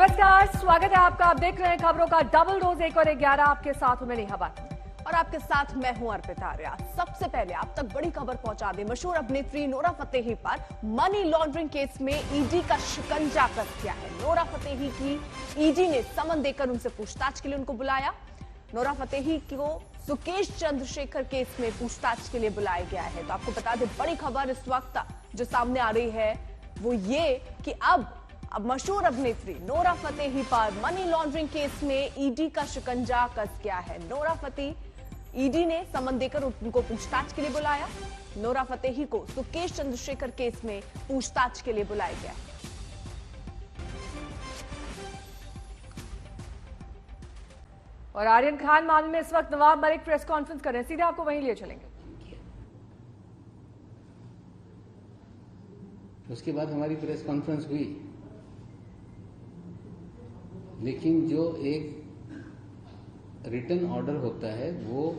नमस्कार, स्वागत है आपका। आप देख रहे हैं खबरों का डबल डोज 1 और 11। आपके साथ मैं नेहा बात और आपके साथ मैं हूं अर्पिता आर्या। सबसे पहले आप तक बड़ी खबर पहुंचा दें। मशहूर अभिनेत्री नोरा फतेही पर मनी लॉन्ड्रिंग केस में ईडी का शिकंजा कस दिया है। नोरा फतेही की ईडी ने समन देकर उनसे पूछताछ के लिए उनको बुलाया। नोरा फतेही को सुकेश चंद्रशेखर केस में पूछताछ के लिए बुलाया गया है। तो आपको बता दें, बड़ी खबर इस वक्त जो सामने आ रही है वो ये कि अब मशहूर अभिनेत्री नोरा फतेही पर मनी लॉन्ड्रिंग केस में ईडी का शिकंजा कस गया है। नोरा फतेही ईडी ने समन देकर उनको पूछताछ के लिए बुलाया। नोरा फतेही को सुकेश चंद्रशेखर केस में पूछताछ के लिए बुलाया गया। और आर्यन खान मामले में इस वक्त नवाब मलिक प्रेस कॉन्फ्रेंस कर रहे हैं। सीधे आपको वहीं लिए चलेंगे। उसके बाद हमारी प्रेस कॉन्फ्रेंस हुई, लेकिन जो एक रिटन ऑर्डर होता है वो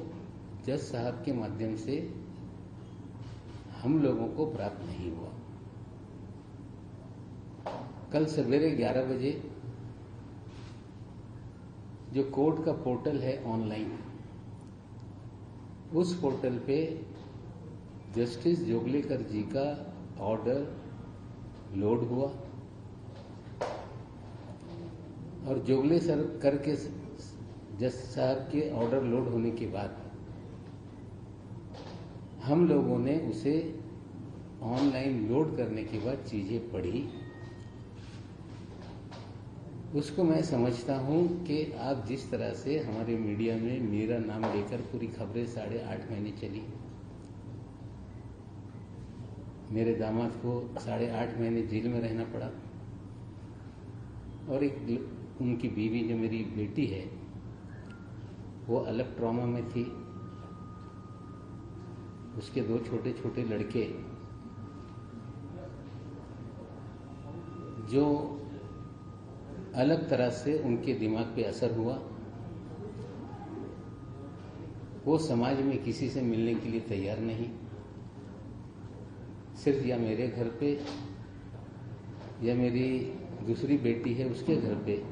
जज साहब के माध्यम से हम लोगों को प्राप्त नहीं हुआ। कल सवेरे 11 बजे जो कोर्ट का पोर्टल है ऑनलाइन, उस पोर्टल पे जस्टिस जोगलेकर जी का ऑर्डर लोड हुआ और जोगले सर करके जज साहब के ऑर्डर लोड होने के बाद हम लोगों ने उसे ऑनलाइन लोड करने के बाद चीजें पढ़ी। उसको मैं समझता हूं कि आप जिस तरह से हमारे मीडिया में मेरा नाम लेकर पूरी खबरें 8.5 महीने चली, मेरे दामाद को 8.5 महीने जेल में रहना पड़ा और एक उनकी बीवी जो मेरी बेटी है वो अलग ट्रॉमा में थी। उसके 2 छोटे छोटे लड़के जो अलग तरह से उनके दिमाग पे असर हुआ, वो समाज में किसी से मिलने के लिए तैयार नहीं। सिर्फ या मेरे घर पे या मेरी दूसरी बेटी है उसके घर पे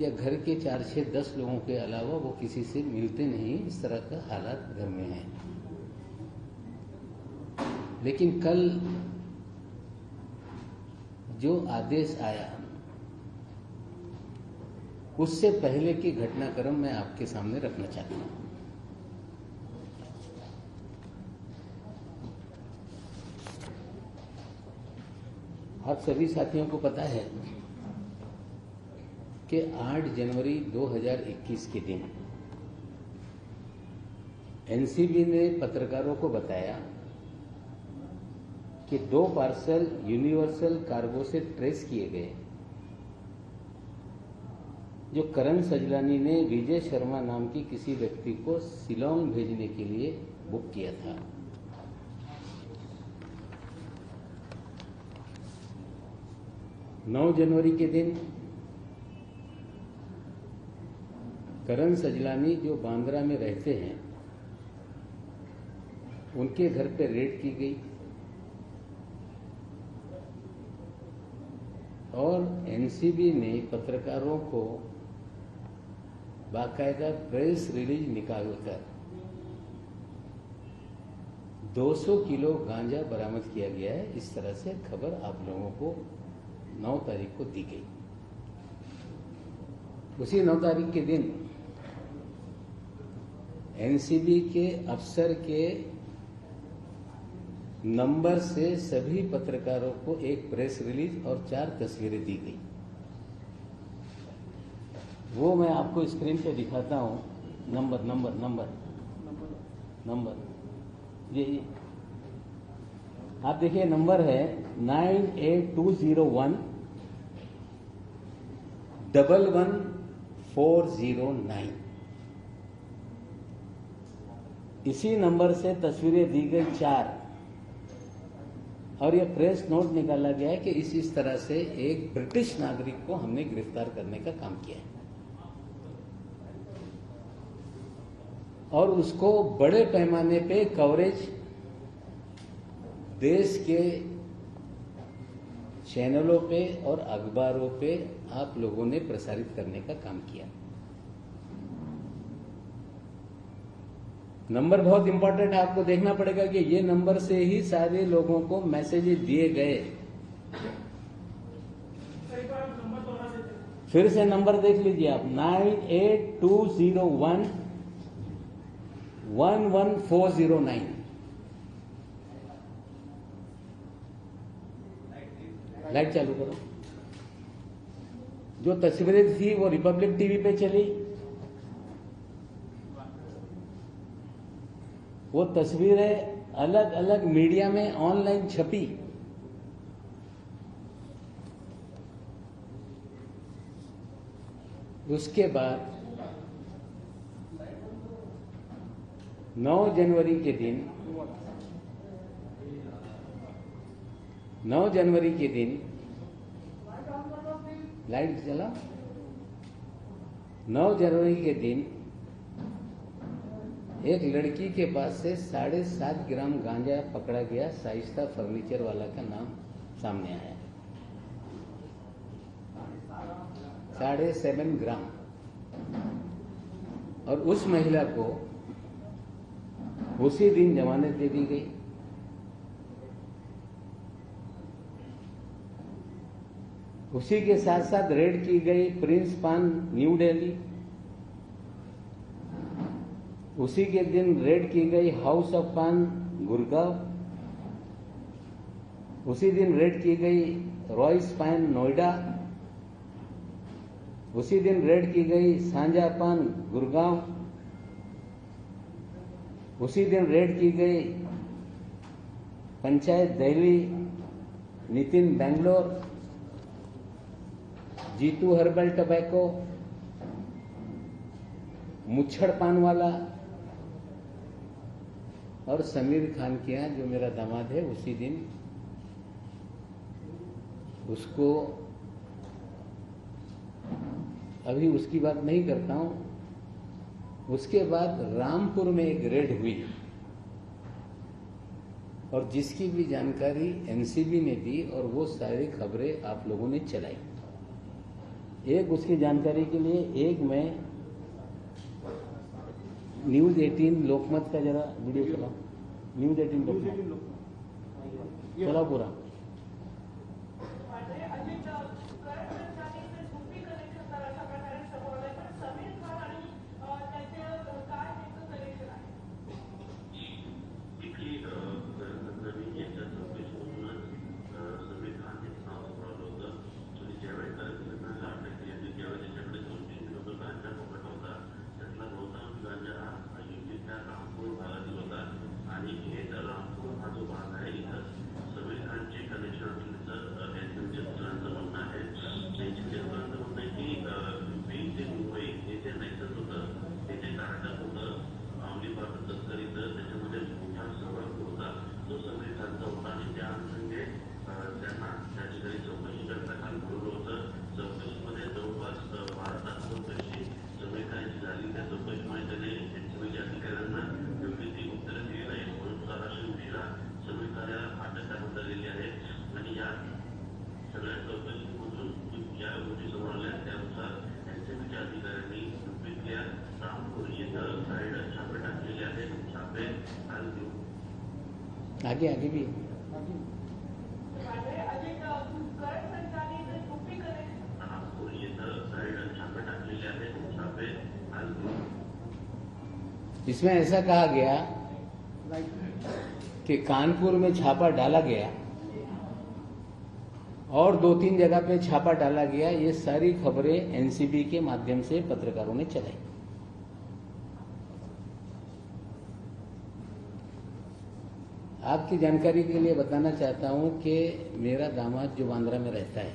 या घर के 4, 6, 10 लोगों के अलावा वो किसी से मिलते नहीं। इस तरह का हालात घर में है। लेकिन कल जो आदेश आया उससे पहले की घटनाक्रम मैं आपके सामने रखना चाहता हूं। आप सभी साथियों को पता है कि 8 जनवरी 2021 के दिन एनसीबी ने पत्रकारों को बताया कि 2 पार्सल यूनिवर्सल कार्गो से ट्रेस किए गए, जो करण सजलानी ने विजय शर्मा नाम की किसी व्यक्ति को शिलोंग भेजने के लिए बुक किया था। नौ जनवरी के दिन करण सजलानी जो बांद्रा में रहते हैं उनके घर पे रेड की गई और एनसीबी ने पत्रकारों को बाकायदा प्रेस रिलीज निकालकर 200 किलो गांजा बरामद किया गया है। इस तरह से खबर आप लोगों को 9 तारीख को दी गई। उसी 9 तारीख के दिन एनसीबी के अफसर के नंबर से सभी पत्रकारों को एक प्रेस रिलीज और 4 तस्वीरें दी गई। वो मैं आपको स्क्रीन पे दिखाता हूं। नंबर ये आप देखिए, नंबर है 98201 11409। इसी नंबर से तस्वीरें दी गई 4 और यह प्रेस नोट निकाला गया है कि इस तरह से एक ब्रिटिश नागरिक को हमने गिरफ्तार करने का काम किया है और उसको बड़े पैमाने पे कवरेज देश के चैनलों पे और अखबारों पे आप लोगों ने प्रसारित करने का काम किया। नंबर बहुत इंपॉर्टेंट है, आपको देखना पड़ेगा कि ये नंबर से ही सारे लोगों को मैसेजेस दिए गए। फिर से नंबर देख लीजिए आप, 9820111409। लाइट चालू करो। जो तस्वीरें थी वो रिपब्लिक टीवी पे चली, वो तस्वीरें अलग अलग मीडिया में ऑनलाइन छपी। उसके बाद 9 जनवरी के दिन 9 जनवरी के दिन लाइट चला। 9 जनवरी के दिन एक लड़की के पास से 7.5 ग्राम गांजा पकड़ा गया। शाइस्ता फर्नीचर वाला का नाम सामने आया। 7.5 ग्राम। और उस महिला को उसी दिन जमानत दे दी गई। उसी के साथ साथ रेड की गई प्रिंस पान न्यू दिल्ली। उसी के दिन रेड की गई हाउस ऑफ पान गुड़गांव। उसी दिन रेड की गई रॉयस पान नोएडा। उसी दिन रेड की गई सांझा पान गुड़गांव। उसी दिन रेड की गई पंचायत दिल्ली, नितिन बेंगलोर, जीतू हर्बल टबैको, मुच्छड़ पान वाला और समीर खान के यहाँ जो मेरा दामाद है उसी दिन उसको, अभी उसकी बात नहीं करता हूं। उसके बाद रामपुर में एक रेड हुई और जिसकी भी जानकारी एनसीबी ने दी और वो सारी खबरें आप लोगों ने चलाई। एक उसकी जानकारी के लिए एक मैं न्यूज 18 लोकमत का जरा वीडियो चलाओ। न्यूज 18 लोकमत चलाओ पूरा। आगे आगे भी इसमें ऐसा कहा गया कि कानपुर में छापा डाला गया और 2-3 जगह पे छापा डाला गया। ये सारी खबरें एनसीबी के माध्यम से पत्रकारों ने चलाई। आपकी जानकारी के लिए बताना चाहता हूं कि मेरा दामाद जो बांद्रा में रहता है,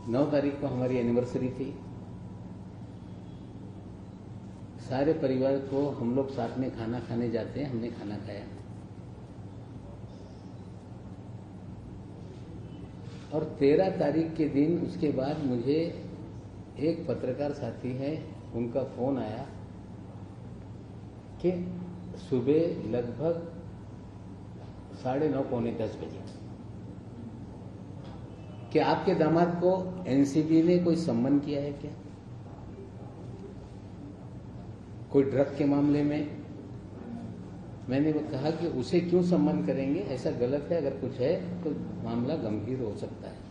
9 तारीख को हमारी एनिवर्सरी थी। सारे परिवार को हम लोग साथ में खाना खाने जाते हैं, हमने खाना खाया और 13 तारीख के दिन उसके बाद मुझे एक पत्रकार साथी है, उनका फोन आया कि सुबह लगभग 9:30 पौने 10 बजे कि आपके दामाद को एनसीबी ने कोई सम्मन किया है क्या, कोई ड्रग के मामले में? मैंने वो कहा कि उसे क्यों सम्मन करेंगे, ऐसा गलत है, अगर कुछ है तो मामला गंभीर हो सकता है।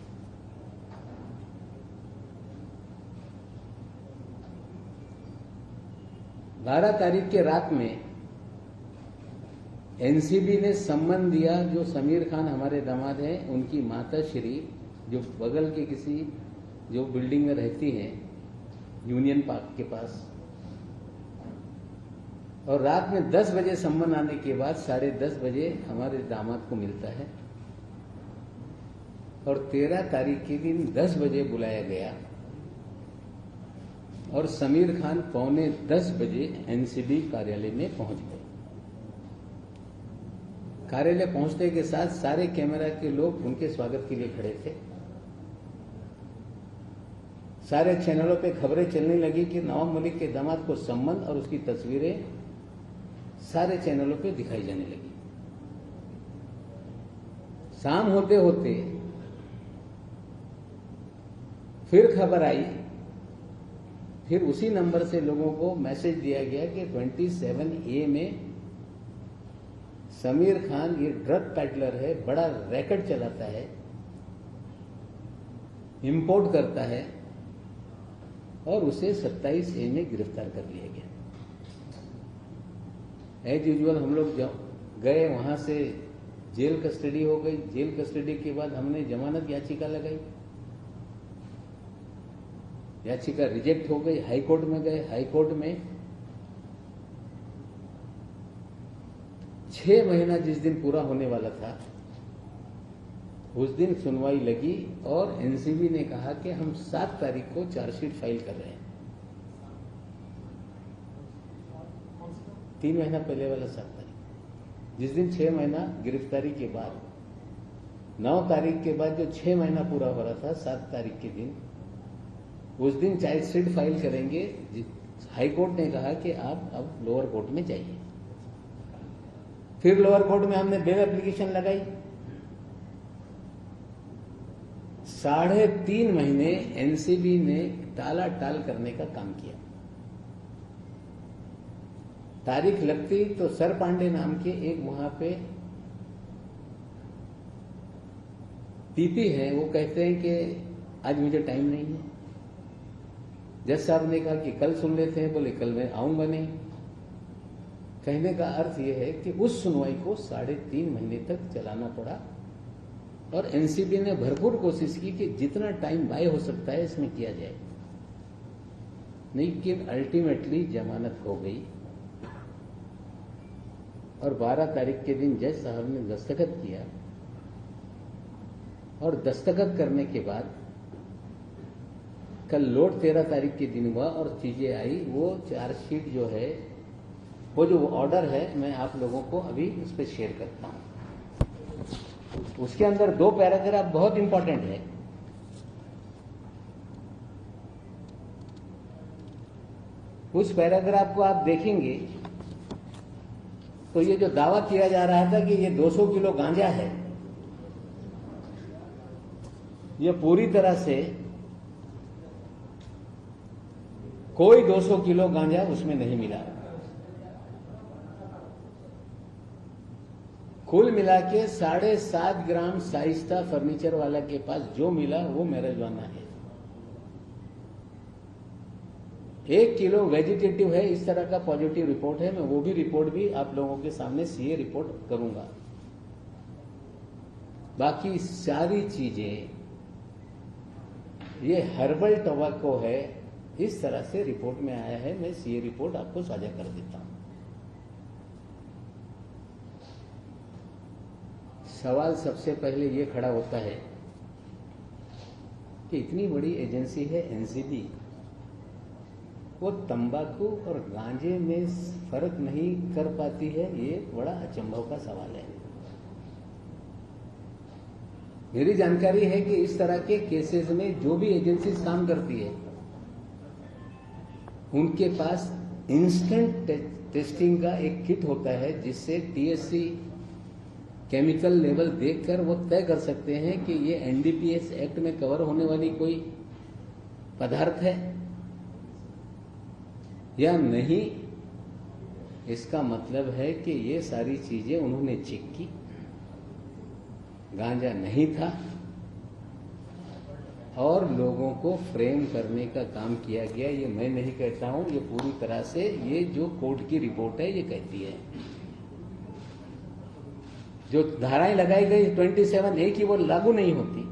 बारह तारीख के रात में एनसीबी ने सम्मन दिया, जो समीर खान हमारे दामाद हैं उनकी माता श्री, जो बगल के किसी जो बिल्डिंग में रहती हैं यूनियन पार्क के पास, और रात में 10 बजे सम्मन आने के बाद 10:30 बजे हमारे दामाद को मिलता है, और 13 तारीख के दिन 10 बजे बुलाया गया, और समीर खान 9:45 बजे एनसीबी कार्यालय में पहुंच गए। कार्यालय पहुंचने के साथ सारे कैमरा के लोग उनके स्वागत के लिए खड़े थे। सारे चैनलों पे खबरें चलने लगी कि नवाब मलिक के दामाद को सम्मन, और उसकी तस्वीरें सारे चैनलों पे दिखाई जाने लगी। शाम होते होते फिर खबर आई, फिर उसी नंबर से लोगों को मैसेज दिया गया कि 27A में समीर खान ये ड्रग पैडलर है, बड़ा रैकेट चलाता है, इंपोर्ट करता है, और उसे 27A में गिरफ्तार कर लिया गया। एज यूजुअल हम लोग गए, वहां से जेल कस्टडी हो गई। जेल कस्टडी के बाद हमने जमानत याचिका लगाई, याचिका रिजेक्ट हो गई। हाई कोर्ट में गए, हाई कोर्ट में 6 महीना जिस दिन पूरा होने वाला था उस दिन सुनवाई लगी, और एनसीबी ने कहा कि हम 7 तारीख को चार्जशीट फाइल कर रहे हैं। 3 महीना पहले वाला 7 तारीख, जिस दिन 6 महीना गिरफ्तारी के बाद, 9 तारीख के बाद जो 6 महीना पूरा हो रहा था, 7 तारीख के दिन, उस दिन चार्जशीट फाइल करेंगे। हाई कोर्ट ने कहा कि आप अब लोअर कोर्ट में जाइए। फिर लोअर कोर्ट में हमने बेल एप्लीकेशन लगाई। 3.5 महीने एनसीबी ने टाला टाल करने का काम किया। तारीख लगती तो सर पांडे नाम के एक वहां पे पीपी है, वो कहते हैं कि आज मुझे टाइम नहीं है। जज साहब ने कहा कि कल सुन लेते हैं, बोले कल मैं आऊंगा नहीं। कहने का अर्थ यह है कि उस सुनवाई को 3.5 महीने तक चलाना पड़ा, और एनसीबी ने भरपूर कोशिश की कि जितना टाइम बाय हो सकता है इसमें किया जाए, लेकिन अल्टीमेटली जमानत हो गई। और 12 तारीख के दिन जज साहब ने दस्तखत किया, और दस्तखत करने के बाद कल लोड 13 तारीख के दिन हुआ, और चीजें आई। वो चार्जशीट जो है, वो जो ऑर्डर है, मैं आप लोगों को अभी उस पर शेयर करता हूं। उसके अंदर 2 पैराग्राफ बहुत इंपॉर्टेंट है। उस पैराग्राफ को आप देखेंगे तो ये जो दावा किया जा रहा था कि ये 200 किलो गांजा है, ये पूरी तरह से कोई 200 किलो गांजा उसमें नहीं मिला। कुल मिला के 7.5 ग्राम शाइस्ता फर्नीचर वाला के पास जो मिला वो मैरिजुआना है। 1 किलो वेजिटेटिव है, इस तरह का पॉजिटिव रिपोर्ट है। मैं वो भी रिपोर्ट भी आप लोगों के सामने सीए रिपोर्ट करूंगा। बाकी सारी चीजें ये हर्बल टोबैको है, इस तरह से रिपोर्ट में आया है। मैं सीए रिपोर्ट आपको साझा कर देता हूं। सवाल सबसे पहले ये खड़ा होता है कि इतनी बड़ी एजेंसी है एनसीबी, वो तंबाकू और गांजे में फर्क नहीं कर पाती है। ये बड़ा अचंभव का सवाल है। मेरी जानकारी है कि इस तरह के केसेस में जो भी एजेंसी काम करती है उनके पास इंस्टेंट टेस्टिंग का एक किट होता है, जिससे टीएससी केमिकल लेवल देखकर वो तय कर सकते हैं कि ये एनडीपीएस एक्ट में कवर होने वाली कोई पदार्थ है या नहीं। इसका मतलब है कि ये सारी चीजें उन्होंने चेक की, गांजा नहीं था और लोगों को फ्रेम करने का काम किया गया। ये मैं नहीं कहता हूं, ये पूरी तरह से ये जो कोर्ट की रिपोर्ट है ये कहती है। जो धाराएं लगाई गई 27A की वो लागू नहीं होती।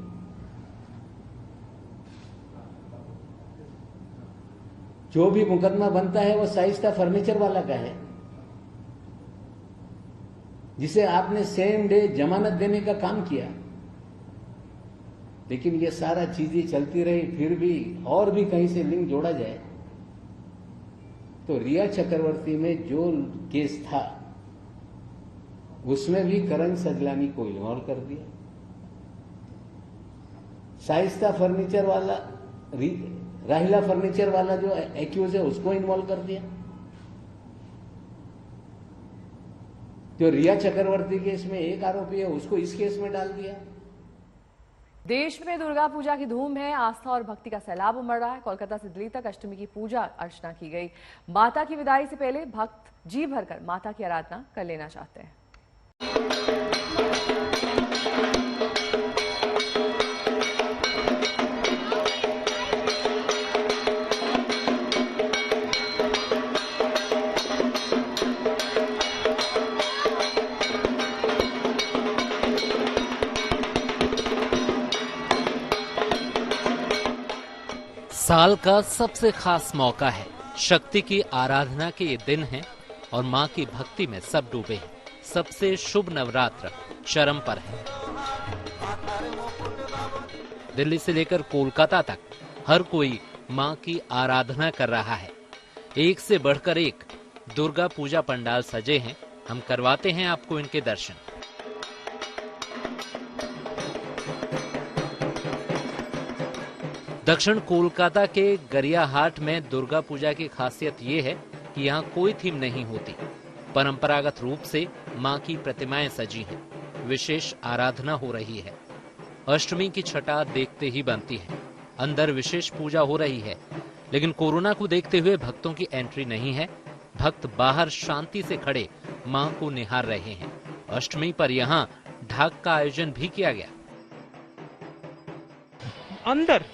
जो भी मुकदमा बनता है वो शाइस्ता फर्नीचर वाला का है, जिसे आपने सेम डे जमानत देने का काम किया। लेकिन ये सारा चीजें चलती रही, फिर भी और भी कहीं से लिंक जोड़ा जाए तो रिया चक्रवर्ती में जो केस था उसमें भी करण सजलानी को इन्वॉल्व कर दिया। शाइस्ता फर्नीचर वाला, राहिला फर्नीचर वाला जो एक्यूज है उसको इन्वॉल्व कर दिया। जो रिया चक्रवर्ती केस में एक आरोपी है उसको इस केस में डाल दिया। देश में दुर्गा पूजा की धूम है, आस्था और भक्ति का सैलाब उमड़ रहा है। कोलकाता से दिल्ली तक अष्टमी की पूजा अर्चना की गई। माता की विदाई से पहले भक्त जी भरकर माता की आराधना कर लेना चाहते हैं। साल का सबसे खास मौका है, शक्ति की आराधना के ये दिन हैं और मां की भक्ति में सब डूबे हैं। सबसे शुभ नवरात्र चरम पर है। दिल्ली से लेकर कोलकाता तक हर कोई मां की आराधना कर रहा है। एक से बढ़कर एक दुर्गा पूजा पंडाल सजे हैं। हम करवाते हैं आपको इनके दर्शन। दक्षिण कोलकाता के गरियाहाट में दुर्गा पूजा की खासियत ये है कि यहाँ कोई थीम नहीं होती। परंपरागत रूप से मां की प्रतिमाएं सजी हैं। विशेष आराधना हो रही है। अष्टमी की छटा देखते ही बनती है। अंदर विशेष पूजा हो रही है, लेकिन कोरोना को देखते हुए भक्तों की एंट्री नहीं है। भक्त बाहर शांति से खड़े मां को निहार रहे हैं। अष्टमी पर यहाँ ढाक का आयोजन भी किया गया। अंदर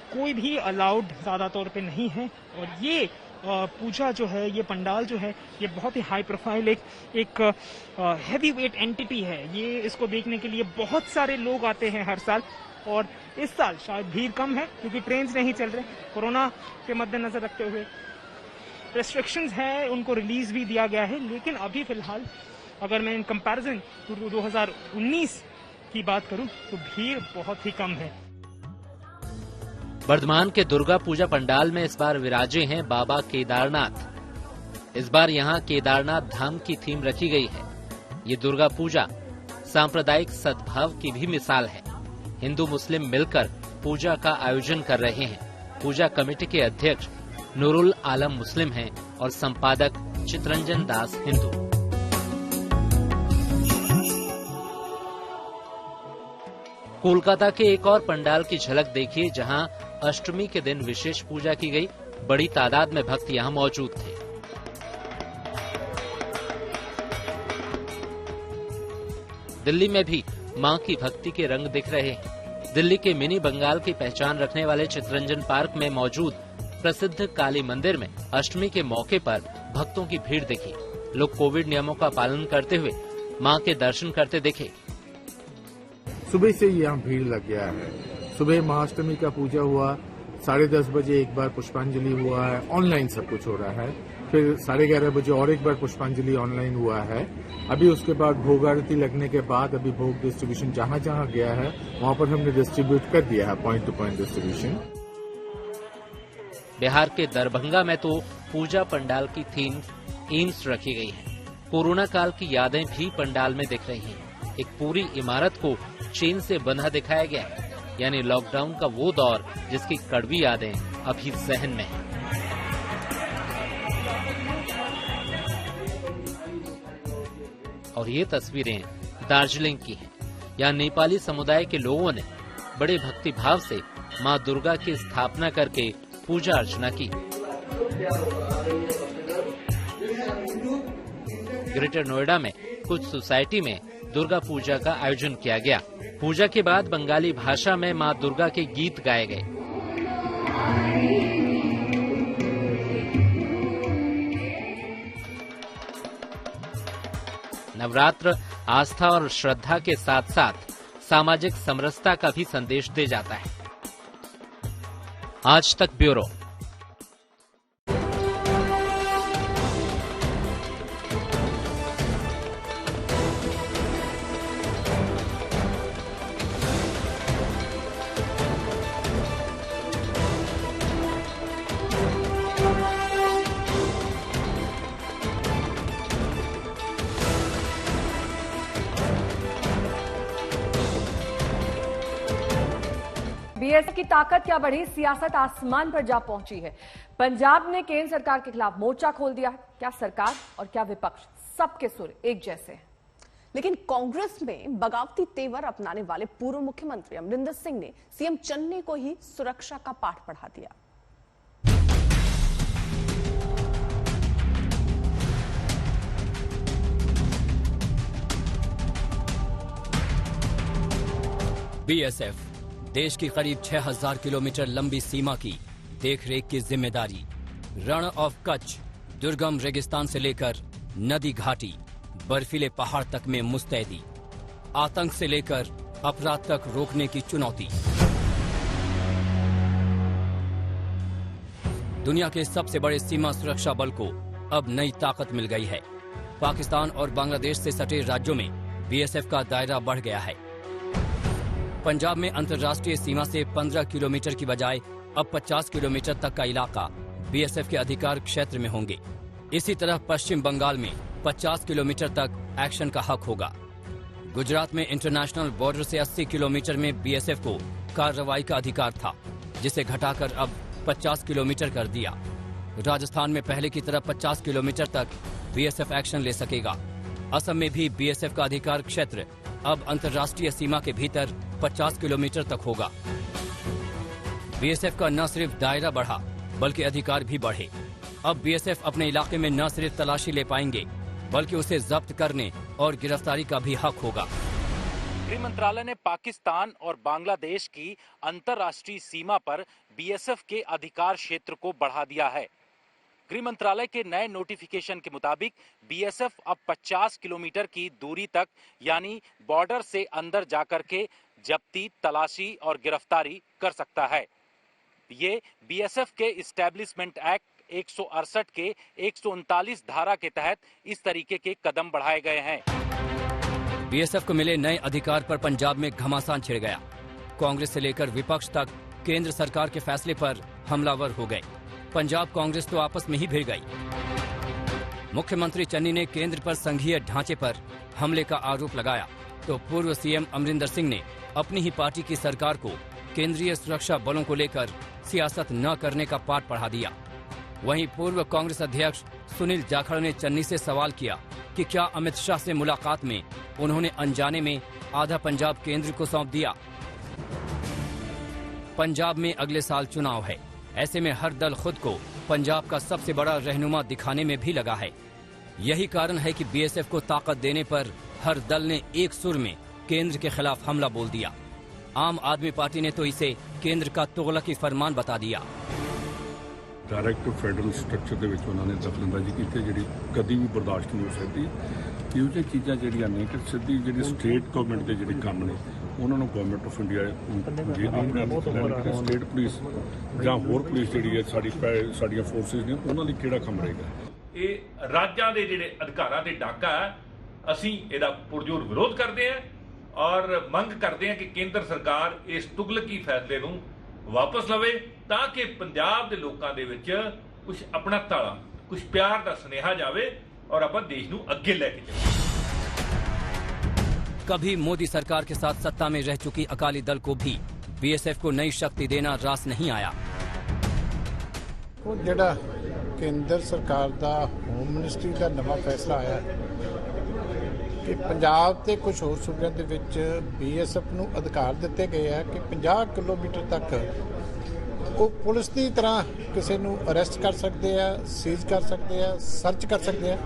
कोई भी अलाउड ज्यादा तौर पे नहीं है और ये पूजा जो है, ये पंडाल जो है, ये बहुत ही हाई प्रोफाइल एक हैवी वेट एंटिटी है। ये इसको देखने के लिए बहुत सारे लोग आते हैं हर साल और इस साल शायद भीड़ कम है क्योंकि ट्रेन्स नहीं चल रहे। कोरोना के मद्देनजर रखते हुए रेस्ट्रिक्शंस है, उनको रिलीज भी दिया गया है। लेकिन अभी फिलहाल अगर मैं इन कंपैरिजन 2019 की बात करूं तो भीड़ बहुत ही कम है। वर्धमान के दुर्गा पूजा पंडाल में इस बार विराजे हैं बाबा केदारनाथ। इस बार यहाँ केदारनाथ धाम की थीम रखी गई है। ये दुर्गा पूजा सांप्रदायिक सद्भाव की भी मिसाल है। हिंदू मुस्लिम मिलकर पूजा का आयोजन कर रहे हैं। पूजा कमेटी के अध्यक्ष नूरुल आलम मुस्लिम हैं और संपादक चितरंजन दास हिंदू। कोलकाता के एक और पंडाल की झलक देखिए, जहां अष्टमी के दिन विशेष पूजा की गई। बड़ी तादाद में भक्त यहां मौजूद थे। दिल्ली में भी मां की भक्ति के रंग दिख रहे हैं। दिल्ली के मिनी बंगाल की पहचान रखने वाले चितरंजन पार्क में मौजूद प्रसिद्ध काली मंदिर में अष्टमी के मौके पर भक्तों की भीड़ दिखी। लोग कोविड नियमों का पालन करते हुए मां के दर्शन करते दिखे। सुबह से यहाँ भीड़ लग गया है। सुबह महाअष्टमी का पूजा हुआ, 10:30 बजे एक बार पुष्पांजलि हुआ है। ऑनलाइन सब कुछ हो रहा है। फिर 11:30 बजे और एक बार पुष्पांजलि ऑनलाइन हुआ है। अभी उसके बाद भोग आरती लगने के बाद अभी भोग डिस्ट्रीब्यूशन जहाँ जहाँ गया है वहाँ पर हमने डिस्ट्रीब्यूट कर दिया है, point two point distribution. Bihar के दरभंगा में तो पूजा पंडाल की थीम एम्स रखी गई है। कोरोना काल की यादें भी पंडाल में दिख रही हैं। एक पूरी इमारत को चेन से बंधा दिखाया गया है, यानी लॉकडाउन का वो दौर जिसकी कड़वी यादें अभी जहन में है। और ये तस्वीरें दार्जिलिंग की है। यहाँ नेपाली समुदाय के लोगों ने बड़े भक्ति भाव से मां दुर्गा की स्थापना करके पूजा अर्चना की। ग्रेटर नोएडा में कुछ सोसाइटी में दुर्गा पूजा का आयोजन किया गया। पूजा के बाद बंगाली भाषा में मां दुर्गा के गीत गाए गए। नवरात्र आस्था और श्रद्धा के साथ साथ सामाजिक समरसता का भी संदेश दे जाता है। आज तक ब्यूरो। बीएसएफ की ताकत क्या बढ़ी, सियासत आसमान पर जा पहुंची है। पंजाब ने केंद्र सरकार के खिलाफ मोर्चा खोल दिया है। क्या सरकार और क्या विपक्ष, सबके सुर एक जैसे हैं। लेकिन कांग्रेस में बगावती तेवर अपनाने वाले पूर्व मुख्यमंत्री अमरिंदर सिंह ने सीएम चन्नी को ही सुरक्षा का पाठ पढ़ा दिया। बीएसएफ देश की करीब 6000 किलोमीटर लंबी सीमा की देखरेख की जिम्मेदारी। रण ऑफ कच्छ, दुर्गम रेगिस्तान से लेकर नदी घाटी, बर्फीले पहाड़ तक में मुस्तैदी। आतंक से लेकर अपराध तक रोकने की चुनौती। दुनिया के सबसे बड़े सीमा सुरक्षा बल को अब नई ताकत मिल गई है। पाकिस्तान और बांग्लादेश से सटे राज्यों में बीएसएफ का दायरा बढ़ गया है। पंजाब में अंतर्राष्ट्रीय सीमा से 15 किलोमीटर की बजाय अब 50 किलोमीटर तक का इलाका बीएसएफ के अधिकार क्षेत्र में होंगे। इसी तरह पश्चिम बंगाल में 50 किलोमीटर तक एक्शन का हक होगा। गुजरात में इंटरनेशनल बॉर्डर से 80 किलोमीटर में बीएसएफ को कार्रवाई का अधिकार था, जिसे घटाकर अब 50 किलोमीटर कर दिया। राजस्थान में पहले की तरह 50 किलोमीटर तक बीएसएफ एक्शन ले सकेगा। असम में भी बीएसएफ का अधिकार क्षेत्र अब अंतर्राष्ट्रीय सीमा के भीतर 50 किलोमीटर तक होगा। बीएसएफ का न सिर्फ दायरा बढ़ा, बल्कि अधिकार भी बढ़े। अब बीएसएफ अपने इलाके में न सिर्फ तलाशी ले पाएंगे, बल्कि उसे जब्त करने और गिरफ्तारी का भी हक होगा। गृह मंत्रालय ने पाकिस्तान और बांग्लादेश की अंतर्राष्ट्रीय सीमा पर बीएसएफ के अधिकार क्षेत्र को बढ़ा दिया है। गृह मंत्रालय के नए नोटिफिकेशन के मुताबिक बीएसएफ अब 50 किलोमीटर की दूरी तक यानी बॉर्डर से अंदर जाकर के जब्ती, तलाशी और गिरफ्तारी कर सकता है। ये बीएसएफ के इस्टेब्लिशमेंट एक्ट 168 के 139 धारा के तहत इस तरीके के कदम बढ़ाए गए हैं। बीएसएफ को मिले नए अधिकार पर पंजाब में घमासान छिड़ गया। कांग्रेस से लेकर विपक्ष तक केंद्र सरकार के फैसले पर हमलावर हो गए। पंजाब कांग्रेस तो आपस में ही भिड़ गई। मुख्यमंत्री चन्नी ने केंद्र पर संघीय ढांचे पर हमले का आरोप लगाया, तो पूर्व सीएम अमरिंदर सिंह ने अपनी ही पार्टी की सरकार को केंद्रीय सुरक्षा बलों को लेकर सियासत न करने का पाठ पढ़ा दिया। वहीं पूर्व कांग्रेस अध्यक्ष सुनील जाखड़ ने चन्नी से सवाल किया कि क्या अमित शाह से मुलाकात में उन्होंने अनजाने में आधा पंजाब केंद्र को सौंप दिया। पंजाब में अगले साल चुनाव है, ऐसे में हर दल खुद को पंजाब का सबसे बड़ा रहनुमा दिखाने में भी लगा है। यही कारण है कि बीएसएफ को ताकत देने पर हर दल ने एक सुर में केंद्र के खिलाफ हमला बोल दिया। आम आदमी पार्टी ने तो इसे केंद्र का तुगलकी फरमान बता दिया। डायरेक्ट फैडरल स्ट्रक्चर ਦੇ ਵਿੱਚ ਉਹਨਾਂ ਨੇ ਦਖਲਅੰਦਾਜ਼ੀ ਕੀਤੀ ਜਿਹੜੀ ਕਦੀ ਵੀ ਬਰਦਾਸ਼ਤ ਨਹੀਂ ਹੋ ਸਕਦੀ। ਇਹੋ ਜਿਹੀ ਚੀਜ਼ਾਂ ਜਿਹੜੀਆਂ ਨੇ ਕਿ ਸਿੱਧੀ ਜਿਹੜੀ ਸਟੇਟ ਗਵਰਨਮੈਂਟ ਦੇ ਜਿਹੜੇ ਕੰਮ ਨੇ ਉਹਨਾਂ ਨੂੰ ਗਵਰਨਮੈਂਟ ਆਫ ਇੰਡੀਆ ਜੇ ਆਪਣੇ ਆਪ ਸਟੇਟ ਪੁਲਿਸ ਜਾਂ ਹੋਰ ਪੁਲਿਸ ਜਿਹੜੀ ਹੈ ਸਾਡੀਆਂ ਫੋਰਸਿਸ ਨੇ ਉਹਨਾਂ ਲਈ ਕਿਹੜਾ ਕੰਮ ਰਹੇਗਾ। ਇਹ ਰਾਜਾਂ ਦੇ ਜਿਹੜੇ ਅਧਿਕਾਰਾਂ ਦੇ ਡਾਕਾ ਹੈ, ਅਸੀਂ ਇਹਦਾ ਪੁਰਜੋਰ ਵਿਰੋਧ ਕਰਦੇ ਹਾਂ ਔਰ ਮੰਗ ਕਰਦੇ ਹਾਂ ਕਿ ਕੇਂਦਰ ਸਰਕਾਰ ਇਸ ਤੁਗਲਕੀ ਫੈਸਲੇ ਨੂੰ ਵਾਪਸ ਲਵੇ ਤਾਂ ਕਿ ਪੰਜਾਬ ਦੇ ਲੋਕਾਂ ਦੇ ਵਿੱਚ ਕੁਝ ਆਪਣਾ ਤਾਲਾ, ਕੁਝ ਪਿਆਰ ਦਾ ਸੁਨੇਹਾ ਜਾਵੇ और अपन देश ਨੂੰ ਅੱਗੇ ਲੈ ਕੇ ਚਲੇ। कभी मोदी सरकार के साथ सत्ता में रह चुकी अकाली दल को भी बीएसएफ को नई शक्ति देना रास नहीं आया। ਜਿਹੜਾ ਕੇਂਦਰ ਸਰਕਾਰ ਦਾ ਹੋਮ ਮਿਨਿਸਟਰੀ ਦਾ ਨਵਾਂ ਫੈਸਲਾ ਆਇਆ ਕਿ ਪੰਜਾਬ ਤੇ ਕੁਝ ਹੋਰ ਸੂਬਿਆਂ ਦੇ ਵਿੱਚ BSF ਨੂੰ ਅਧਿਕਾਰ ਦਿੱਤੇ ਗਏ ਆ ਕਿ 50 ਕਿਲੋਮੀਟਰ ਤੱਕ ਉਹ ਪੁਲਿਸ ਦੀ ਤਰ੍ਹਾਂ ਕਿਸੇ ਨੂੰ ਅਰੈਸਟ ਕਰ ਸਕਦੇ ਆ, ਸੀਜ਼ ਕਰ ਸਕਦੇ ਆ, ਸਰਚ ਕਰ ਸਕਦੇ ਆ।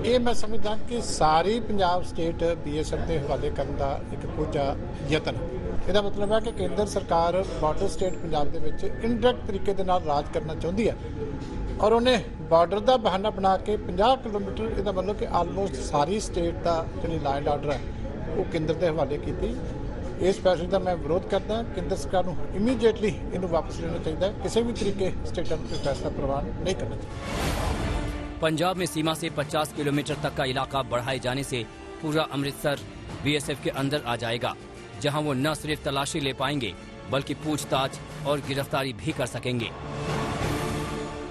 ਇਹ ਮੈਂ ਸਮਝਦਾ ਕਿ ਸਾਰੀ ਪੰਜਾਬ ਸਟੇਟ BSF ਦੇ ਹਵਾਲੇ ਕਰਨ ਦਾ ਇੱਕ ਕੋਝਾ ਯਤਨ। ਇਹਦਾ ਮਤਲਬ ਹੈ ਕਿ ਕੇਂਦਰ ਸਰਕਾਰ ਬਾਰਡਰ ਸਟੇਟ ਪੰਜਾਬ ਦੇ ਵਿੱਚ ਇਨਡਾਇਰੈਕਟ ਤਰੀਕੇ ਦੇ ਨਾਲ ਰਾਜ ਕਰਨਾ ਚਾਹੁੰਦੀ ਹੈ ਔਰ ਉਹਨੇ ਬਾਰਡਰ ਦਾ ਬਹਾਨਾ ਬਣਾ ਕੇ 50 ਕਿਲੋਮੀਟਰ, ਇਹਦਾ ਮਤਲਬ ਕਿ ਆਲਮੋਸਟ ਸਾਰੀ ਸਟੇਟ ਦਾ ਜਿਹੜੀ ਲਾਅ ਐਂਡ ਆਰਡਰ ਹੈ ਉਹ ਕੇਂਦਰ ਦੇ ਹਵਾਲੇ ਕੀਤੀ। ਇਸ ਫੈਸਲੇ ਦਾ ਮੈਂ ਵਿਰੋਧ ਕਰਦਾ। ਕੇਂਦਰ ਸਰਕਾਰ ਨੂੰ ਇਮੀਡੀਏਟਲੀ ਇਹਨੂੰ ਵਾਪਸ ਲੈਣਾ ਚਾਹੀਦਾ ਹੈ। ਕਿਸੇ ਵੀ ਤਰੀਕੇ ਸਟੇਟਾਂ ਨੂੰ फैसला प्रवान नहीं करना चाहिए। पंजाब में सीमा से 50 किलोमीटर तक का इलाका बढ़ाए जाने से पूरा अमृतसर BSF के अंदर आ जाएगा, जहां वो न सिर्फ तलाशी ले पाएंगे बल्कि पूछताछ और गिरफ्तारी भी कर सकेंगे।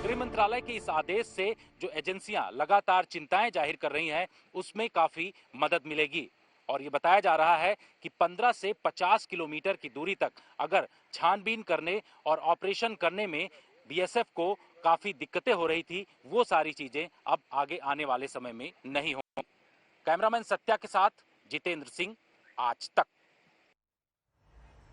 गृह मंत्रालय के इस आदेश से जो एजेंसियां लगातार चिंताएं जाहिर कर रही हैं, उसमें काफी मदद मिलेगी और ये बताया जा रहा है कि 15 से 50 किलोमीटर की दूरी तक अगर छानबीन करने और ऑपरेशन करने में BSF को काफी दिक्कतें हो रही थी, वो सारी चीजें अब आगे आने वाले समय में नहीं होंगी। कैमरामैन सत्या के साथ जितेंद्र सिंह, आज तक।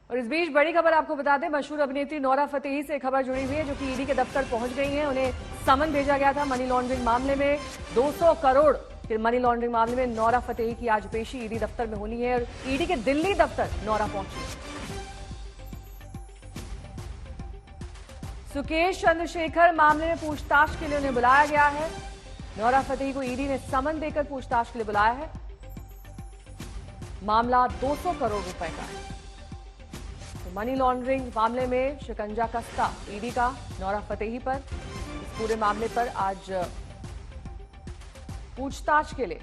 और इस बीच बड़ी खबर आपको बता दें, मशहूर अभिनेत्री नोरा फतेही से खबर जुड़ी हुई है जो कि ईडी के दफ्तर पहुंच गई हैं। उन्हें समन भेजा गया था मनी लॉन्ड्रिंग मामले में। 200 करोड़ के मनी लॉन्ड्रिंग मामले में नोरा फतेही की आज पेशी ईडी दफ्तर में होनी है और ईडी के दिल्ली दफ्तर नोरा पहुंची। सुकेश चंद्रशेखर मामले में पूछताछ के लिए उन्हें बुलाया गया है। नोरा फतेही को ईडी ने समन देकर पूछताछ के लिए बुलाया है। मामला 200 करोड़ रुपए का है। तो मनी लॉन्ड्रिंग मामले में शिकंजा कसता ईडी का नोरा फतेही पर। इस पूरे मामले पर आज पूछताछ के लिए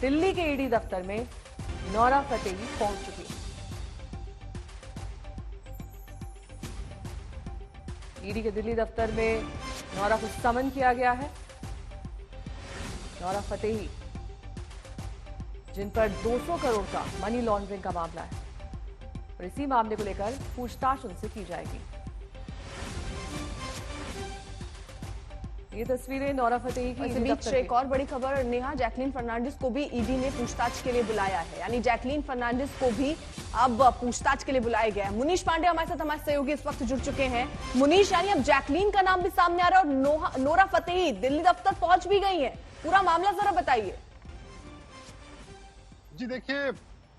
दिल्ली के ईडी दफ्तर में नोरा फतेही पहुंच चुकी है। ईडी के दिल्ली दफ्तर में नोरा को समन किया गया है। नोरा फतेही जिन पर 200 करोड़ का मनी लॉन्ड्रिंग का मामला है और इसी मामले को लेकर पूछताछ उनसे की जाएगी। ये तस्वीरें नोरा फतेही की। इस बीच एक और बड़ी खबर, नेहा, जैकलीन फर्नांडिस को भी ईडी ने पूछताछ के लिए बुलाया है। यानी जैकलीन फर्नांडिस को भी अब पूछताछ के लिए बुलाया गया है। मुनीश पांडे हमारे साथ, हमारे सहयोगी इस वक्त जुड़ चुके हैं। मुनीश, यानी अब जैकलीन का नाम भी सामने आ रहा है और नोरा फतेही दिल्ली दफ्तर पहुंच भी गई है। पूरा मामला जरा बताइए। जी देखिए,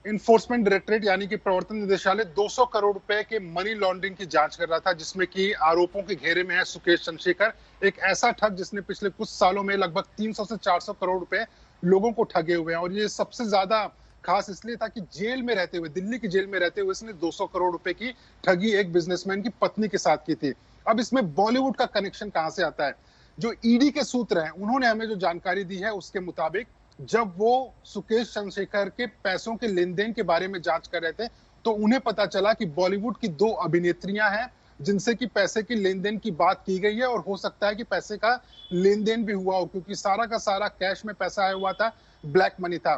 इन्फोर्समेंट डायरेक्टरेट यानी कि प्रवर्तन निदेशालय 200 करोड़ रुपए के मनी लॉन्ड्रिंग की जांच कर रहा था, जिसमें कि आरोपों के घेरे में है सुकेश चंद्रशेखर, एक ऐसा ठग जिसने पिछले कुछ सालों में लगभग 300 से 400 करोड़ रुपए लोगों को ठगे हुए हैं। और ये सबसे ज्यादा खास इसलिए था कि जेल में रहते हुए, दिल्ली की जेल में रहते हुए इसने 200 करोड़ रुपए की ठगी एक बिजनेसमैन की पत्नी के साथ की थी। अब इसमें बॉलीवुड का कनेक्शन कहां से आता है? जो ईडी के सूत्र हैं, उन्होंने हमें जो जानकारी दी है उसके मुताबिक जब वो सुकेश चंद्रशेखर के पैसों के लेन देन के बारे में जांच कर रहे थे तो उन्हें पता चला कि बॉलीवुड की 2 अभिनेत्रियां हैं जिनसे कि पैसे की लेन देन की बात की गई है और हो सकता है कि पैसे का लेन देन भी हुआ हो, क्योंकि सारा का सारा कैश में पैसा आया हुआ था, ब्लैक मनी था।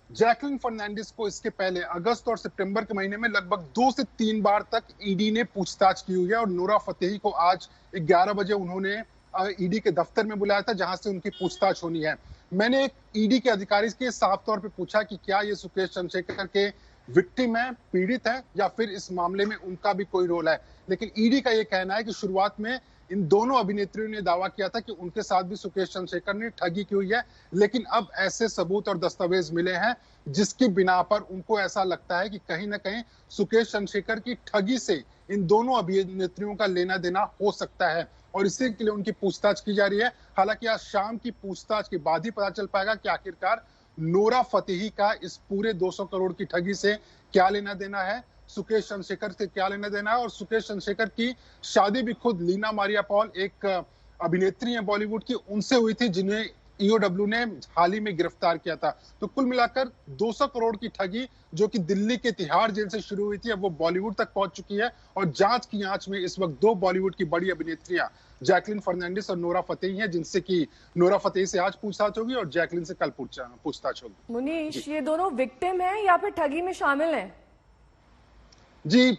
जैकलीन फर्नांडिस को इसके पहले अगस्त और सितंबर के महीने में लगभग 2 से 3 बार तक ईडी ने पूछताछ की हुई है और नोरा फतेही को आज 11 बजे उन्होंने ईडी के दफ्तर में बुलाया था, जहां से उनकी पूछताछ होनी है। मैंने एक ईडी के अधिकारी के साफ तौर पे पूछा कि क्या ये सुकेश चंद्रशेखर के विक्टिम है, पीड़ित है, या फिर इस मामले में उनका भी कोई रोल है। लेकिन ईडी का ये कहना है कि शुरुआत में इन दोनों अभिनेत्रियों ने दावा किया था कि उनके साथ भी सुकेश चंद्रशेखर ने ठगी की हुई है, लेकिन अब ऐसे सबूत और दस्तावेज मिले हैं जिसकी बिना पर उनको ऐसा लगता है कि कहीं ना कहीं सुकेश चंद्रशेखर की ठगी से इन दोनों अभिनेत्रियों का लेना देना हो सकता है और इसी के लिए उनकी पूछताछ की जा रही है। हालांकि आज शाम की पूछताछ के बाद ही पता चल पाएगा कि आखिरकार नोरा फतेही का इस पूरे 200 करोड़ की ठगी से क्या लेना देना है, सुकेश चंद्रशेखर से क्या लेना देना है। और सुकेश चंद्रशेखर की शादी भी खुद लीना मारिया पॉल, एक अभिनेत्री है बॉलीवुड की, उनसे हुई थी, जिन्हें ईओडब्ल्यू ने हाल ही में गिरफ्तार किया था। तो कुल मिलाकर 200 करोड़ की ठगी जो कि दिल्ली के तिहाड़ जेल से शुरू हुई थी, अब वो बॉलीवुड तक पहुंच चुकी है और जांच की आंच में इस वक्त 2 बॉलीवुड की बड़ी अभिनेत्रियां जैकलीन फर्नांडिस और नोरा फतेही हैं, जिनसे कि नोरा फतेही से आज पूछताछ होगी और जैकलीन से कल पूछताछ होगी। मुनीश, ये दोनों विक्टिम हैं या फिर ठगी में शामिल हैं? जी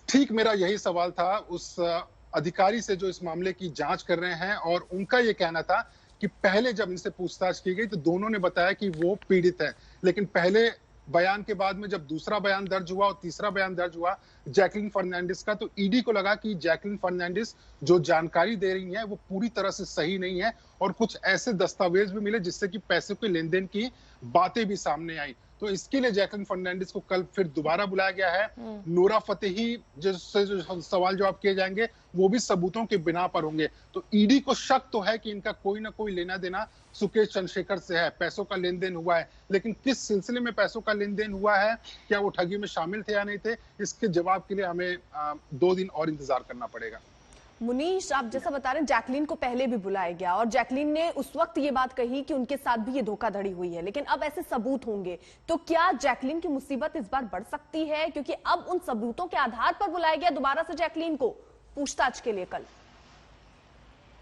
ठीक, मेरा यही सवाल था उस अधिकारी से जो इस मामले की जांच कर रहे हैं और उनका ये कहना था कि पहले जब इनसे पूछताछ की गई तो दोनों ने बताया कि वो पीड़ित है, लेकिन पहले बयान के बाद में जब दूसरा बयान दर्ज हुआ और तीसरा बयान दर्ज हुआ जैकलिन फर्नांडिस का, तो ईडी को लगा कि जैकलिन फर्नांडिस जो जानकारी दे रही है वो पूरी तरह से सही नहीं है और कुछ ऐसे दस्तावेज भी मिले जिससे कि पैसे के लेन देन की बातें भी सामने आई। तो इसके लिए जैकलिन फर्नांडिस को कल फिर दोबारा बुलाया गया है। नोरा फतेही जिससे जो सवाल जवाब किए जाएंगे वो भी सबूतों के बिना पर होंगे। तो ईडी को शक तो है कि इनका कोई ना कोई लेना देना सुकेश चंद्रशेखर से है, पैसों का लेन देन हुआ है, लेकिन किस सिलसिले में पैसों का लेन देन हुआ है, क्या वो ठगी में शामिल थे या नहीं थे, इसके जवाब के लिए हमें 2 दिन और इंतजार करना पड़ेगा। मुनीश, आप जैसा बता रहे हैं जैकलिन को पहले भी बुलाया गया और जैकलिन ने उस वक्त ये बात कही कि उनके साथ भी ये धोखाधड़ी हुई है, लेकिन अब ऐसे सबूत होंगे तो क्या जैकलिन की मुसीबत इस बार बढ़ सकती है, क्योंकि अब उन सबूतों के आधार पर बुलाया गया दोबारा से जैकलिन को पूछताछ के लिए कल?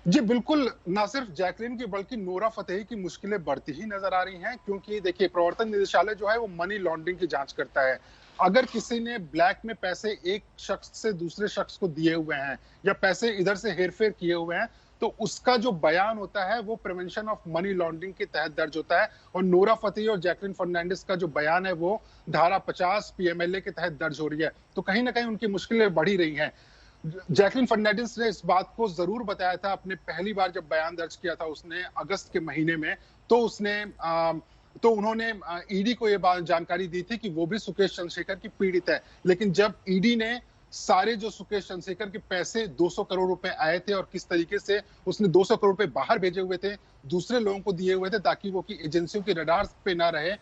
जी बिल्कुल, ना सिर्फ जैकलिन की बल्कि नोरा फतेही की मुश्किलें बढ़ती ही नजर आ रही हैं, क्योंकि देखिए प्रवर्तन निदेशालय जो है वो मनी लॉन्ड्रिंग की जांच करता है। अगर किसी ने ब्लैक में पैसे एक शख्स से दूसरे शख्स को दिए हुए हैं या पैसे इधर से हेरफेर किए हुए हैं तो उसका जो बयान होता है वो प्रिवेंशन ऑफ मनी लॉन्ड्रिंग के तहत दर्ज होता है और नोरा फतेही और जैकलिन फर्नांडिस का जो बयान है वो धारा 50 पीएमएलए के तहत दर्ज हो रही है। तो कहीं ना कहीं उनकी मुश्किलें बढ़ी रही हैं। जैकलिन फर्नांडिस ने इस बात को जरूर बताया था, अपने पहली बार जब बयान दर्ज किया था उसने अगस्त के महीने में, तो उन्होंने ईडी को ये जानकारी दी थी कि वो भी सुकेश चंद्रशेखर की पीड़ित है। लेकिन जब ईडी ने सारे जो सुकेश चंद्रशेखर के पैसे 200 करोड़ रुपए आए थे और किस तरीके से उसने 200 करोड़ रुपए बाहर भेजे हुए थे, दूसरे लोगों को दिए हुए थे ताकि वो की एजेंसियों के रडार पे ना रहे,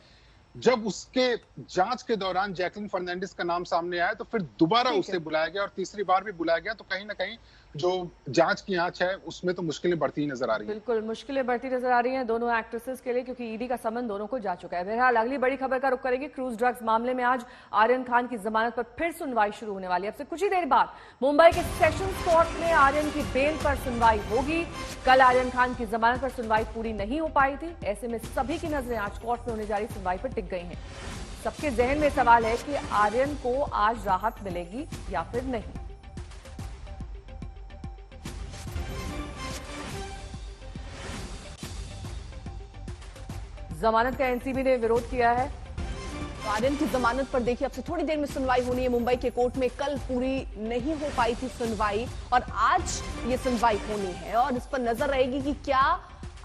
जब उसके जांच के दौरान जैकलिन फर्नांडिस का नाम सामने आया तो फिर दोबारा उसे बुलाया गया और तीसरी बार भी बुलाया गया। तो कहीं ना कहीं जो जांच की आंच है उसमें तो मुश्किलें बढ़ती नजर आ रही हैं। बिल्कुल मुश्किलें बढ़ती नजर आ रही हैं दोनों एक्ट्रेसेस के लिए, क्योंकि ईडी का समन दोनों को जा चुका है। बहरहाल अगली बड़ी खबर का रुख करेंगे। क्रूज ड्रग्स मामले में आज आर्यन खान की जमानत पर फिर सुनवाई शुरू होने वाली है। अब से कुछ ही देर बाद मुंबई के सेशंस कोर्ट में आर्यन की बेल पर सुनवाई होगी। कल आर्यन खान की जमानत पर सुनवाई पूरी नहीं हो पाई थी, ऐसे में सभी की नजरें आज कोर्ट में होने जा रही सुनवाई पर टिक गई हैं। सबके जहन में सवाल है कि आर्यन को आज राहत मिलेगी या फिर नहीं। जमानत का एनसीबी ने विरोध किया है। तो आर्यन की जमानत पर देखिए अब से थोड़ी देर में सुनवाई होनी है मुंबई के कोर्ट में। कल पूरी नहीं हो पाई थी सुनवाई और आज ये सुनवाई होनी है और इस पर नजर रहेगी कि क्या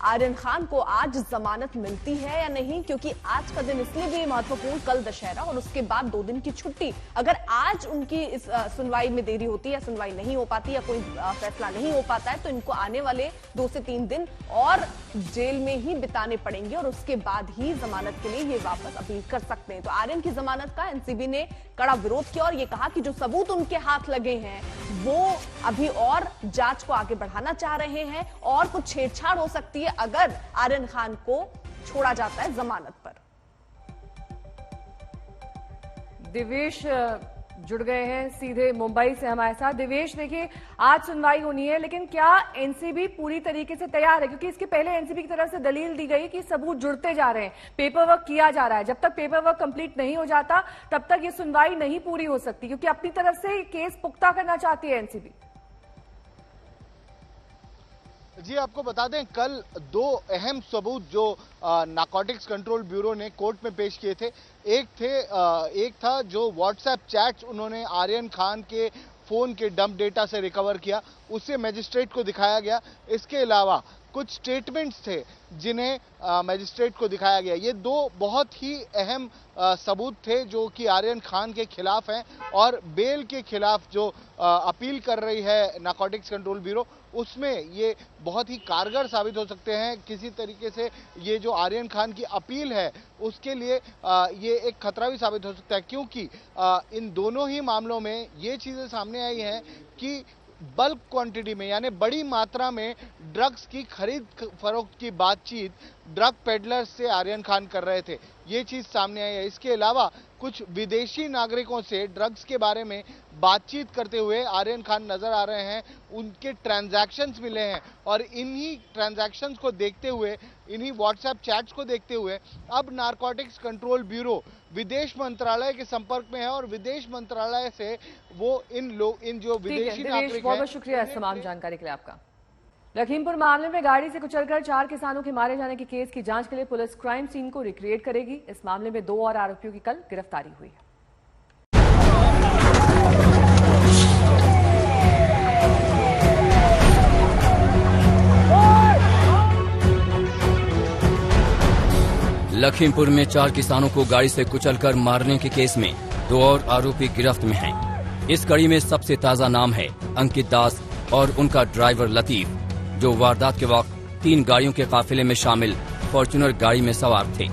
आर्यन खान को आज जमानत मिलती है या नहीं, क्योंकि आज का दिन इसलिए भी महत्वपूर्ण, कल दशहरा और उसके बाद 2 दिन की छुट्टी। अगर आज उनकी इस सुनवाई में देरी होती है, सुनवाई नहीं हो पाती या कोई फैसला नहीं हो पाता है तो इनको आने वाले 2 से 3 दिन और जेल में ही बिताने पड़ेंगे और उसके बाद ही जमानत के लिए ये वापस अपील कर सकते हैं। तो आर्यन की जमानत का एनसीबी ने कड़ा विरोध किया और ये कहा कि जो सबूत उनके हाथ लगे हैं वो अभी और जांच को आगे बढ़ाना चाह रहे हैं और कुछ छेड़छाड़ हो सकती है अगर आर्यन खान को छोड़ा जाता है जमानत पर। दिवेश जुड़ गए हैं सीधे मुंबई से हमारे साथ। दिवेश, देखिए आज सुनवाई होनी है, लेकिन क्या एनसीबी पूरी तरीके से तैयार है? क्योंकि इसके पहले एनसीबी की तरफ से दलील दी गई कि सबूत जुड़ते जा रहे हैं, पेपर वर्क किया जा रहा है, जब तक पेपर वर्क कंप्लीट नहीं हो जाता तब तक ये सुनवाई नहीं पूरी हो सकती, क्योंकि अपनी तरफ से केस पुख्ता करना चाहती है एनसीबी। जी आपको बता दें कल 2 अहम सबूत जो नारकोटिक्स कंट्रोल ब्यूरो ने कोर्ट में पेश किए थे, एक था जो व्हाट्सएप चैट्स उन्होंने आर्यन खान के फोन के डंप डेटा से रिकवर किया, उससे मजिस्ट्रेट को दिखाया गया। इसके अलावा कुछ स्टेटमेंट्स थे जिन्हें मजिस्ट्रेट को दिखाया गया। ये 2 बहुत ही अहम सबूत थे जो कि आर्यन खान के खिलाफ हैं और बेल के खिलाफ जो अपील कर रही है नारकोटिक्स कंट्रोल ब्यूरो, उसमें ये बहुत ही कारगर साबित हो सकते हैं। किसी तरीके से ये जो आर्यन खान की अपील है उसके लिए ये एक खतरा भी साबित हो सकता है, क्योंकि इन दोनों ही मामलों में ये चीज़ें सामने आई हैं कि बल्क क्वांटिटी में यानी बड़ी मात्रा में ड्रग्स की खरीद फरोख्त की बातचीत ड्रग पेडलर्स से आर्यन खान कर रहे थे, ये चीज़ सामने आई है। इसके अलावा कुछ विदेशी नागरिकों से ड्रग्स के बारे में बातचीत करते हुए आर्यन खान नजर आ रहे हैं, उनके ट्रांजैक्शंस मिले हैं और इन्हीं ट्रांजैक्शंस को देखते हुए, इन्हीं व्हाट्सएप चैट्स को देखते हुए अब नारकोटिक्स कंट्रोल ब्यूरो विदेश मंत्रालय के संपर्क में है और विदेश मंत्रालय से वो इन जो विदेशी नागरिक हैं। बहुत बहुत शुक्रिया इस तमाम जानकारी के लिए आपका। लखीमपुर मामले में गाड़ी से कुचलकर 4 किसानों के मारे जाने के केस की जांच के लिए पुलिस क्राइम सीन को रिक्रिएट करेगी। इस मामले में 2 और आरोपियों की कल गिरफ्तारी हुई है। लखीमपुर में 4 किसानों को गाड़ी से कुचलकर मारने के केस में 2 और आरोपी गिरफ्त में हैं। इस कड़ी में सबसे ताजा नाम है अंकित दास और उनका ड्राइवर लतीफ, जो वारदात के वक्त 3 गाड़ियों के काफिले में शामिल फॉर्च्यूनर गाड़ी में सवार थे।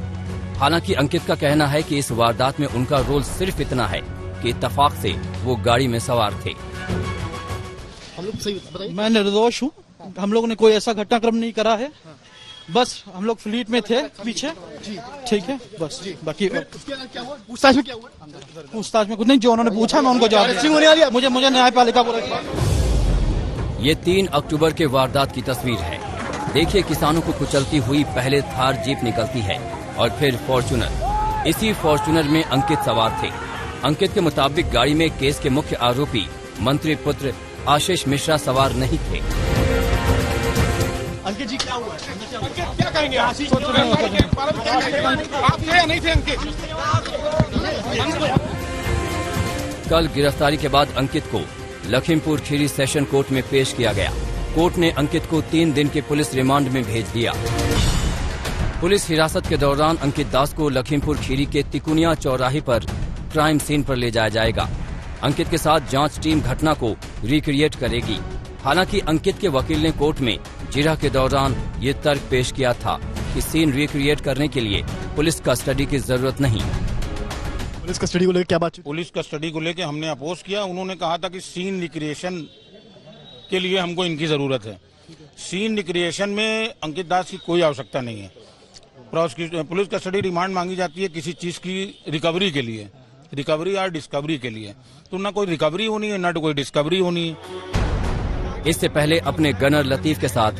हालांकि अंकित का कहना है कि इस वारदात में उनका रोल सिर्फ इतना है कि इत्तेफाक से वो गाड़ी में सवार थे। हम लोग सही बताइए। मैं निर्दोष हूँ, हम लोगों ने कोई ऐसा घटनाक्रम नहीं करा है, बस हम लोग फ्लीट में थे पीछे, ठीक है बस। बाकी क्या हुआ? पूछताछ में क्या हुआ? पूछताछ में कुछ नहीं, जो उन्होंने पूछा मैं उनको जवाब दिया। मुझे न्यायपालिका को ये 3 अक्टूबर के वारदात की तस्वीर है। देखिए, किसानों को कुचलती हुई पहले थार जीप निकलती है और फिर फॉर्च्यूनर। इसी फॉर्च्यूनर में अंकित सवार थे। अंकित के मुताबिक गाड़ी में केस के मुख्य आरोपी मंत्री पुत्र आशीष मिश्रा सवार नहीं थे। अंकित जी क्या हुआ? क्या कहेंगे? आप थे या नहीं थे अंकित? कल गिरफ्तारी के बाद अंकित को लखीमपुर खीरी सेशन कोर्ट में पेश किया गया। कोर्ट ने अंकित को 3 दिन के पुलिस रिमांड में भेज दिया। पुलिस हिरासत के दौरान अंकित दास को लखीमपुर खीरी के तिकुनिया चौराहे पर क्राइम सीन पर ले जाया जाएगा। अंकित के साथ जांच टीम घटना को रिक्रिएट करेगी। हालांकि अंकित के वकील ने कोर्ट में जिरह के दौरान ये तर्क पेश किया था कि सीन रिक्रिएट करने के लिए पुलिस कस्टडी की जरूरत नहीं। पुलिस कस्टडी को लेकर क्या बात? पुलिस कस्टडी को लेकर हमने अपोज किया। उन्होंने कहा था कि सीन रिक्रिएशन के लिए हमको इनकी जरूरत है। सीन रिक्रिएशन में अंकित दास की कोई आवश्यकता नहीं है। पुलिस कस्टडी रिमांड मांगी जाती है किसी चीज की रिकवरी के लिए, रिकवरी या डिस्कवरी के लिए। तो ना कोई रिकवरी होनी है, ना तो कोई डिस्कवरी होनी है। इससे पहले अपने गनर लतीफ के साथ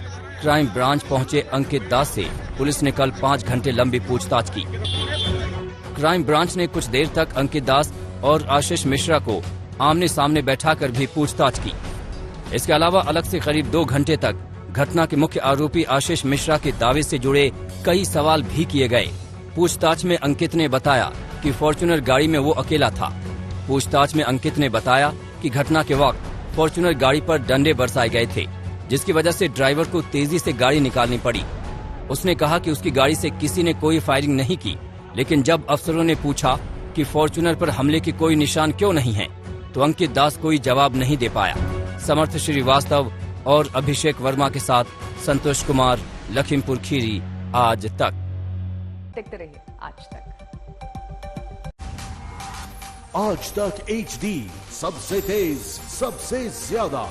क्राइम ब्रांच पहुंचे अंकित दास से पुलिस ने कल 5 घंटे लंबी पूछताछ की। क्राइम ब्रांच ने कुछ देर तक अंकित दास और आशीष मिश्रा को आमने सामने बैठाकर भी पूछताछ की। इसके अलावा अलग से करीब 2 घंटे तक घटना के मुख्य आरोपी आशीष मिश्रा के दावे से जुड़े कई सवाल भी किए गए। पूछताछ में अंकित ने बताया कि फॉर्च्यूनर गाड़ी में वो अकेला था। पूछताछ में अंकित ने बताया कि घटना के वक्त फॉर्च्यूनर गाड़ी पर डंडे बरसाए गए थे, जिसकी वजह से ड्राइवर को तेजी से गाड़ी निकालनी पड़ी। उसने कहा कि उसकी गाड़ी से किसी ने कोई फायरिंग नहीं की, लेकिन जब अफसरों ने पूछा कि फॉर्च्यूनर पर हमले के कोई निशान क्यों नहीं है, तो अंकित दास कोई जवाब नहीं दे पाया। समर्थ श्रीवास्तव और अभिषेक वर्मा के साथ संतोष कुमार, लखीमपुर खीरी, आज तक। देखते रहिए आज तक। आज तक HD, सबसे तेज, सबसे ज्यादा।